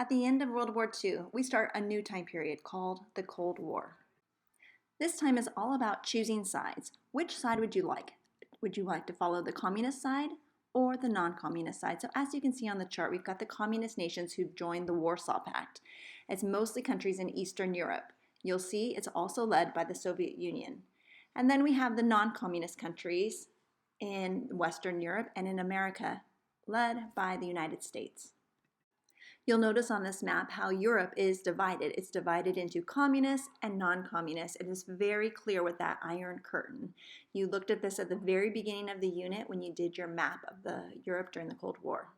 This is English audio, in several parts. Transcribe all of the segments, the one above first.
At the end of World War II, we start a new time period called the Cold War. This time is all about choosing sides. Which side would you like? Would you like to follow the communist side or the non-communist side? So as you can see on the chart, we've got the communist nations who've joined the Warsaw Pact. It's mostly countries in Eastern Europe. You'll see it's also led by the Soviet Union. And then we have the non-communist countries in Western Europe and in America, led by the United States. You'll notice on this map how Europe is divided. It's divided into communist and non-communist. It is very clear with that iron curtain. You looked at this at the very beginning of the unit when you did your map of the Europe during the Cold War.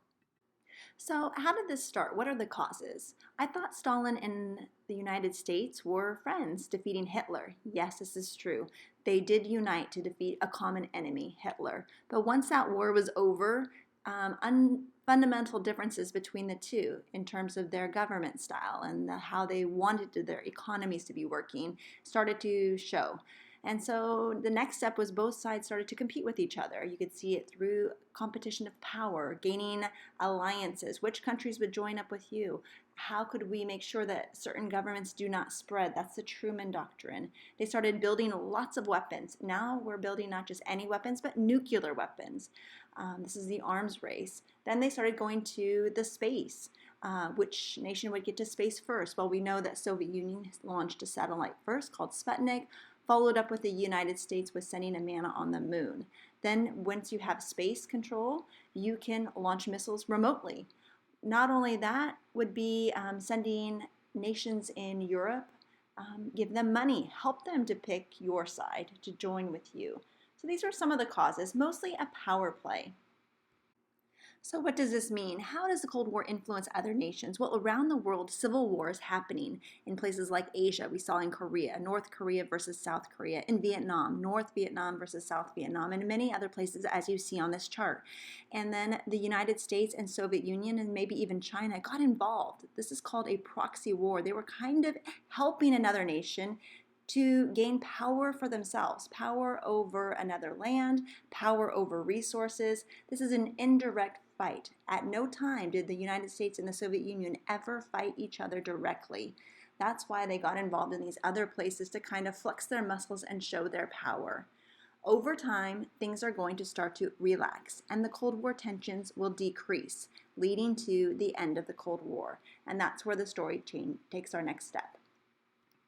So how did this start? What are the causes? I thought Stalin and the United States were friends, defeating Hitler. Yes, this is true. They did unite to defeat a common enemy, Hitler. But once that war was over, fundamental differences between the two in terms of their government style and how they wanted their economies to be working started to show. And so the next step was both sides started to compete with each other. You could see it through competition of power, gaining alliances. Which countries would join up with you? How could we make sure that certain governments do not spread? That's the Truman Doctrine. They started building lots of weapons. Now we're building not just any weapons, but nuclear weapons. This is the arms race. Then they started going to the space. Which nation would get to space first? Well, we know that Soviet Union launched a satellite first called Sputnik, followed up with the United States with sending a man on the moon. Then once you have space control, you can launch missiles remotely. Not only that, would be sending nations in Europe, give them money, help them to pick your side, to join with you. So these are some of the causes, mostly a power play. So what does this mean? How does the Cold War influence other nations? Well, around the world, civil wars happening in places like Asia. We saw in Korea, North Korea versus South Korea, in Vietnam, North Vietnam versus South Vietnam, and many other places as you see on this chart. And then the United States and Soviet Union and maybe even China got involved. This is called a proxy war. They were kind of helping another nation to gain power for themselves, power over another land, power over resources. This is an indirect fight. At no time did the United States and the Soviet Union ever fight each other directly. That's why they got involved in these other places to kind of flex their muscles and show their power. Over time, things are going to start to relax, and the Cold War tensions will decrease, leading to the end of the Cold War. And that's where the story takes our next step.